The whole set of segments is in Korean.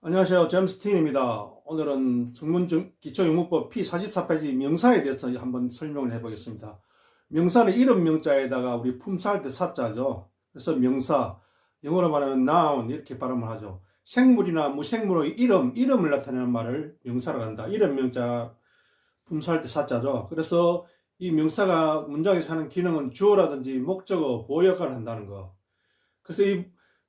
안녕하세요. 제임스 틴입니다. 오늘은 기초영문법 P44페이지 명사에 대해서 한번 설명을 해보겠습니다. 명사는 이름 명자에다가 우리 품사할 때 사자죠. 그래서 명사, 영어로 말하면 noun 이렇게 발음을 하죠. 생물이나 무생물의 이름을 나타내는 말을 명사라고 한다. 이름 명자 품사할 때 사자죠. 그래서 이 명사가 문장에서 하는 기능은 주어라든지 목적어, 보호 역할을 한다는 거. 그래서 이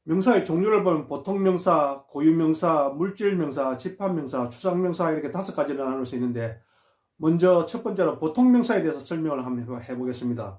명사의 종류를 보면 보통명사, 고유명사, 물질명사, 집합명사, 추상명사 이렇게 5가지를 나눌 수 있는데 먼저 첫 번째로 보통명사에 대해서 설명을 한번 해보겠습니다.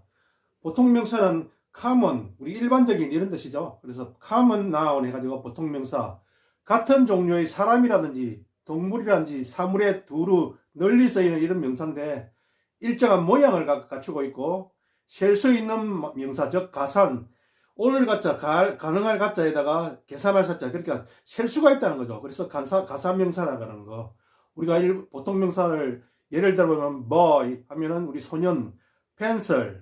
보통명사는 common, 우리 일반적인 이런 뜻이죠. 그래서 common noun 해가지고 보통명사, 같은 종류의 사람이라든지 동물이라든지 사물의 두루 널리 쓰이는 이런 명사인데 일정한 모양을 갖추고 있고 셀 수 있는 명사, 즉 가산, 오늘 가짜, 가능할 가짜에다가 계산할 사자, 그러니까 셀 수가 있다는 거죠. 그래서 가사명사라고 하는 거. 우리가 보통 명사를 예를 들어보면 boy 하면은 우리 소년, pencil,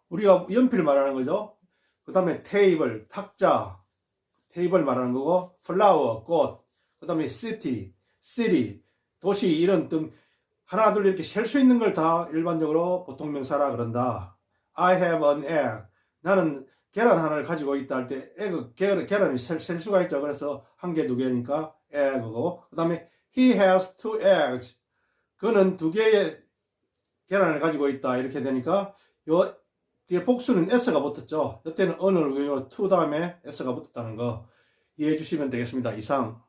우리가 연필 말하는 거죠. 그 다음에 table, 탁자, 테이블 말하는 거고, flower, 꽃, 그 다음에 city, 도시 이런 등 하나 둘 이렇게 셀 수 있는 걸 다 일반적으로 보통 명사라 그런다. I have an egg. 나는 계란 하나를 가지고 있다 할 때 계란이 셀 수가 있죠. 그래서 한 개, 두 개니까 egg고, 그 다음에 he has two eggs. 그는 두 개의 계란을 가지고 있다 이렇게 되니까 요 뒤에 복수는 s가 붙었죠. 이때는 언어를 to 다음에 s가 붙었다는 거 이해해 주시면 되겠습니다. 이상.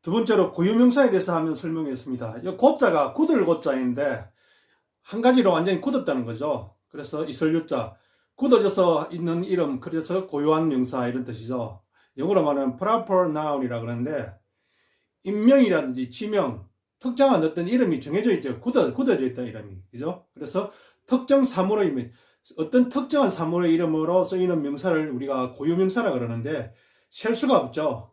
두 번째로 고유명사에 대해서 한번 설명했습니다. 이 고자가 굳을 고자인데 한 가지로 완전히 굳었다는 거죠. 그래서 이설유자, 굳어져서 있는 이름, 그래서 고유한 명사 이런 뜻이죠. 영어로 말하면 proper noun이라고 그러는데 인명이라든지 지명, 특정한 어떤 이름이 정해져 있죠. 굳어져 있다는 이름이. 그죠? 그래서 특정 사물의 어떤 특정한 사물의 이름으로 쓰이는 명사를 우리가 고유명사라 그러는데 셀 수가 없죠.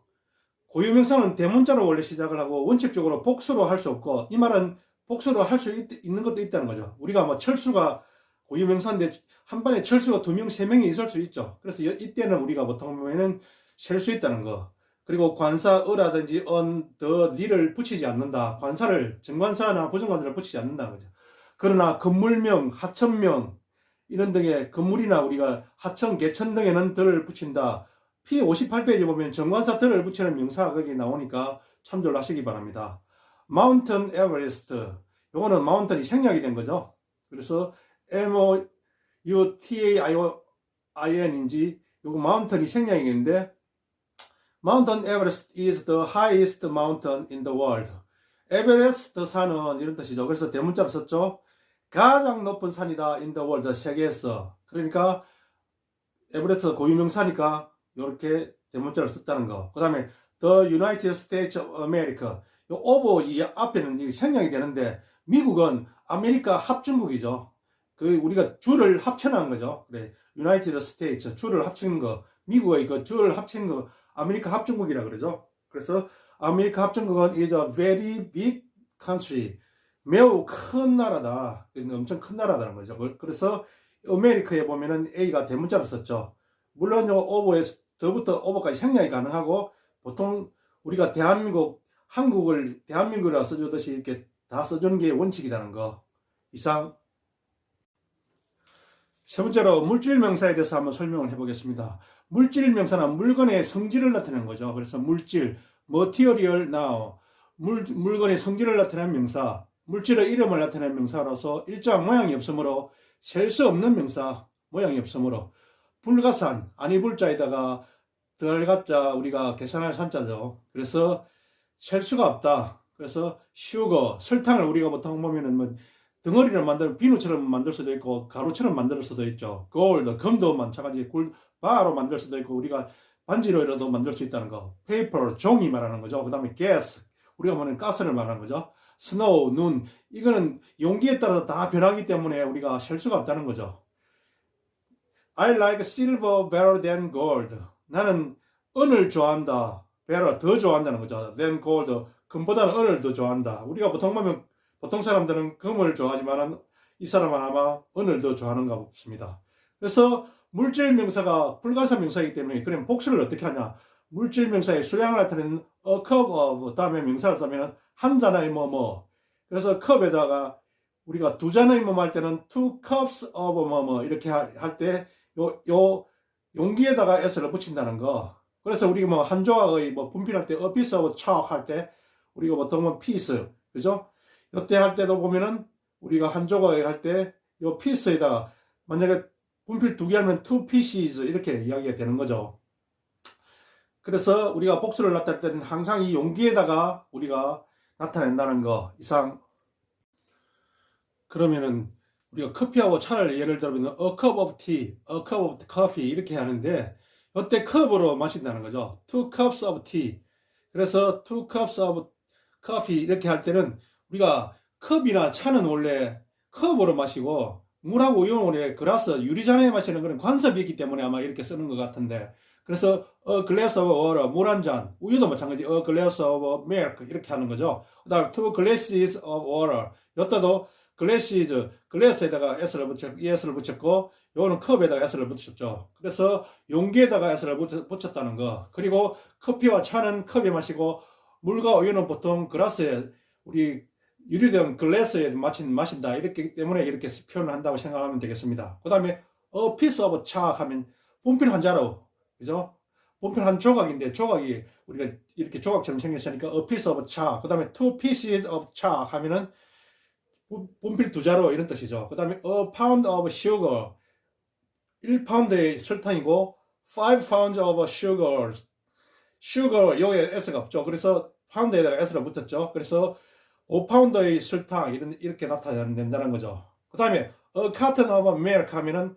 고유명사는 대문자로 원래 시작을 하고 원칙적으로 복수로 할 수 없고, 이 말은 복수로 할 수 있는 것도 있다는 거죠. 우리가 뭐 철수가 고유명사인데 한 번에 철수가 2명, 3명이 있을 수 있죠. 그래서 이때는 우리가 보통 보면은 셀 수 있다는 거. 그리고 관사, 어라든지 언, 더, 니를 붙이지 않는다. 관사를, 정관사나 부정관사를 붙이지 않는다는 거죠. 그러나 건물명, 하천명, 이런 등의 건물이나 우리가 하천, 개천 등에는 덜을 붙인다. P58페이지 보면 정관사 덜을 붙이는 명사가 거기 나오니까 참조를 하시기 바랍니다. 마운틴 에버레스트. 요거는 마운틴이 생략이 된 거죠. 그래서 MOUNTAIN인지 요거 마운틴이 생략이겠는데 Mountain Everest is the highest mountain in the world. 에베레스트 산은 이런 뜻이죠. 그래서 대문자로 썼죠. 가장 높은 산이다 in the world, 세계에서. 그러니까 에베레스트 고유명사니까 이렇게 대문자로 썼다는 거. 그 다음에 The United States of America. 이 오버 이 앞에는 생략이 되는데 미국은 아메리카 합중국이죠. 그 우리가 주를 합쳐놓은 거죠. 그래, United States 주를 합친 거. 미국의 그 주를 합친 거 아메리카 합중국이라 그러죠. 그래서 아메리카 합중국은 is a very big country. 매우 큰 나라다. 엄청 큰 나라다는 거죠. 그래서 아메리카에 보면은 A가 대문자로 썼죠. 물론 오버에서 더부터 오버까지 생략이 가능하고 보통 우리가 한국을 대한민국이라 써주듯이 이렇게 다 써주는 게 원칙이라는 거. 이상. 세 번째로 물질명사에 대해서 한번 설명을 해보겠습니다. 물질명사는 물건의 성질을 나타내는 거죠. 그래서 물질, material now, 물건의 성질을 나타내는 명사, 물질의 이름을 나타내는 명사로서 일정한 모양이 없으므로 셀 수 없는 명사, 모양이 없으므로 불가산, 아니 불자에다가 덜 가짜 우리가 계산할 산자죠. 그래서 셀 수가 없다. 그래서 sugar, 설탕을 우리가 보통 보면은 뭐 덩어리를 만들 비누처럼 만들 수도 있고 가루처럼 만들 수도 있죠. gold, 금도 마찬가지 바로 만들 수도 있고 우리가 반지로라도 만들 수 있다는 거. paper, 종이 말하는 거죠. 그 다음에 gas, 우리가 말하는 가스를 말하는 거죠. snow, 눈, 이거는 용기에 따라서 다 변하기 때문에 우리가 셀 수가 없다는 거죠. I like silver better than gold. 나는 은을 좋아한다. better, 더 좋아한다는 거죠. than gold, 금보다는 은을 더 좋아한다. 우리가 보통 사람들은 금을 좋아하지만 이 사람은 아마 은을 더 좋아하는가 봅니다. 그래서 물질 명사가 불가사 명사이기 때문에 그럼 복수를 어떻게 하냐? 물질 명사의 수량을 나타내는 a cup of 다음에 명사를 쓰면 한 잔의 뭐뭐. 그래서 컵에다가 우리가 두 잔의 뭐뭐 할 때는 two cups of 뭐뭐 이렇게 할 때 요 용기에다가 s를 붙인다는 거. 그래서 우리가 뭐 한 조각의 뭐 분필할 때 a piece of chalk 할 때 우리가 보통은 piece, 그죠? 이때 할 때도 보면은 우리가 한 조각에 할 때 요 piece에다가 만약에 분필 두 개 하면 two pieces 이렇게 이야기가 되는 거죠. 그래서 우리가 복수를 나타낼 때는 항상 이 용기에다가 우리가 나타낸다는 거 이상. 그러면은 우리가 커피하고 차를 예를 들면 a cup of tea, a cup of coffee 이렇게 하는데 이때 컵으로 마신다는 거죠. two cups of tea. 그래서 two cups of coffee 이렇게 할 때는 우리가 컵이나 차는 원래 컵으로 마시고 물하고 우유는 원래 글라스 유리잔에 마시는 그런 관습이 있기 때문에 아마 이렇게 쓰는 것 같은데, 그래서 a glass of water 물 한 잔, 우유도 마찬가지 a glass of milk 이렇게 하는 거죠. 그 다음 two glasses of water, 여기도 글래시즈, 글래스에다가 s를 붙였고 요거는 컵에다가 s를 붙였죠. 그래서 용기에다가 s를 붙였다는 거. 그리고 커피와 차는 컵에 마시고 물과 우유는 보통 글라스에 우리 유리등 글래스에 마신다 이렇기 때문에 이렇게 표현을 한다고 생각하면 되겠습니다. 그 다음에 a piece of chalk 하면 분필 한 자루, 그죠? 분필 한 조각인데 조각이 우리가 이렇게 조각처럼 생겼으니까 a piece of chalk. 그 다음에 two pieces of chalk 하면은 분필 두 자루 이런 뜻이죠. 그 다음에 a pound of sugar 1파운드의 설탕이고 5 pounds of sugar 여기에 s가 없죠. 그래서 파운드에다가 s가 붙었죠. 그래서 5파운드의 설탕 이렇게 나타낸다는 거죠. 그 다음에 a carton of milk 하면은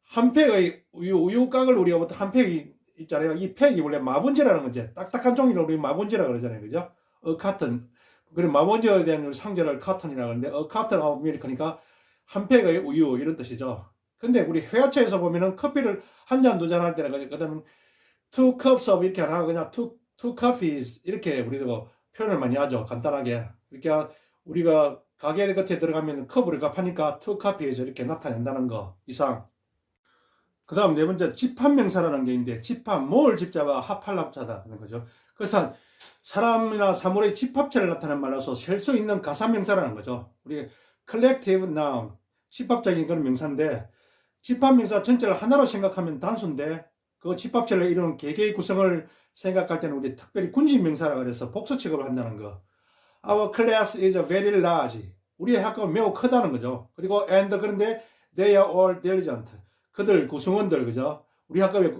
한 팩의 우유깡을 우리가 보통 한 팩이 있잖아요. 이 팩이 원래 마분지라는 거지. 딱딱한 종이를 우리 마분지라고 그러잖아요. 그죠? a carton. 그리고 마분지에 대한 상절을 carton이라고 하는데 a carton of milk니까 한 팩의 우유 이런 뜻이죠. 근데 우리 회화처에서 보면은 커피를 한 잔 두 잔 할 때는 그다음 two cups of 이렇게 안 하고 그냥 two coffees 이렇게 우리도 표현을 많이 하죠. 간단하게. 그러니까 우리가 가게 겉에 들어가면 컵을 값하니까 two coffees 이렇게 나타낸다는 거 이상. 그 다음 네 번째 집합명사라는 게 있는데 집합, 모을 집자와 합할 합자다는 거죠. 그래서 사람이나 사물의 집합체를 나타내는 말로서 셀 수 있는 가사명사라는 거죠. 우리 collective noun, 집합적인 그런 명사인데 집합명사 전체를 하나로 생각하면 단수인데 그 집합체를 이루는 개개의 구성을 생각할 때는 우리 특별히 군집명사라고 해서 복수 취급을 한다는 거. Our class is very large. 우리의 학교가 매우 크다는 거죠. 그리고 and 그런데 they are all diligent. 그들 구성원들 그죠? 우리 학교에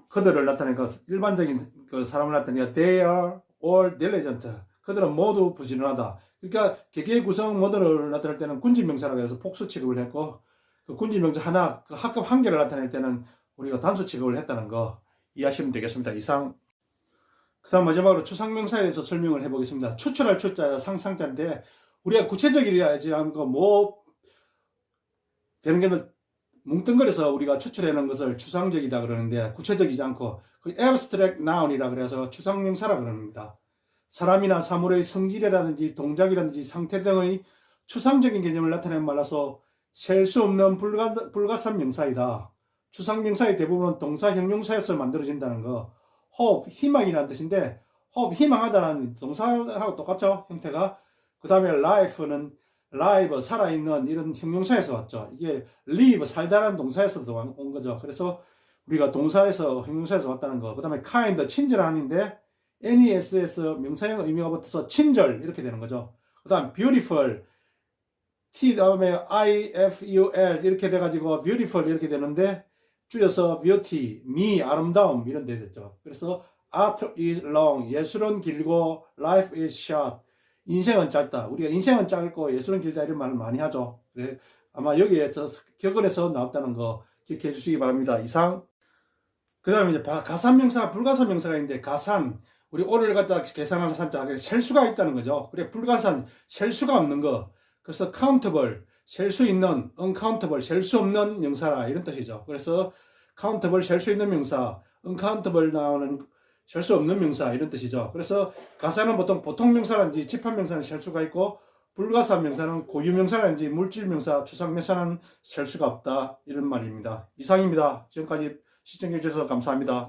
그들을 나타내는 것 일반적인 그 사람을 나타내니까 they are all diligent. 그들은 모두 부지런하다. 그러니까 개개의 구성 모두를 나타낼 때는 군집명사라고 해서 복수 취급을 했고 그 군집명사 하나 그 학급 한 개를 나타낼 때는 우리가 단수 취급을 했다는 거 이해하시면 되겠습니다. 이상. 그 다음 마지막으로 추상명사에 대해서 설명을 해보겠습니다. 추출할 추자 상상자인데 우리가 구체적이어야지 하는 거 뭐 되는 게 뭉뚱그려서 우리가 추출해낸 것을 추상적이다 그러는데 구체적이지 않고 그 abstract noun이라 그래서 추상명사라 그럽니다. 사람이나 사물의 성질이라든지 동작이라든지 상태 등의 추상적인 개념을 나타내는 말로서 셀 수 없는 불가산 명사이다. 추상명사의 대부분은 동사 형용사에서 만들어진다는 거. hope, 희망이라는 뜻인데 hope, 희망하다는 동사하고 똑같죠, 형태가. 그 다음에 life는 live, 살아있는 이런 형용사에서 왔죠. 이게 live, 살다라는 동사에서도 온 거죠. 그래서 우리가 동사에서 형용사에서 왔다는 거. 그 다음에 kind, 친절한인데 NESS 명사형 의미가 붙어서 친절 이렇게 되는 거죠. 그 다음 beautiful, T 다음에 IFUL 이렇게 돼가지고 beautiful 이렇게 되는데 줄여서 beauty, 미, 아름다움 이런 데 됐죠. 그래서 art is long, 예술은 길고 life is short, 인생은 짧다. 우리가 인생은 짧고 예술은 길다 이런 말을 많이 하죠. 그래, 아마 여기에서 격언에서 나왔다는 거 기억해 주시기 바랍니다. 이상. 그 다음에 이제 가산명사, 불가산명사가 있는데 가산, 우리 오를 갖다 계산하는 산자, 셀 수가 있다는 거죠. 그래, 불가산, 셀 수가 없는 거. 그래서 countable, 셀 수 있는, uncountable, 셀 수 없는 명사라 이런 뜻이죠. 그래서 countable, 셀 수 있는 명사, uncountable 나오는 셀 수 없는 명사 이런 뜻이죠. 그래서 가사는 보통 명사라든지 집합명사는 셀 수가 있고 불가산 명사는 고유명사라든지 물질명사, 추상명사는 셀 수가 없다 이런 말입니다. 이상입니다. 지금까지 시청해 주셔서 감사합니다.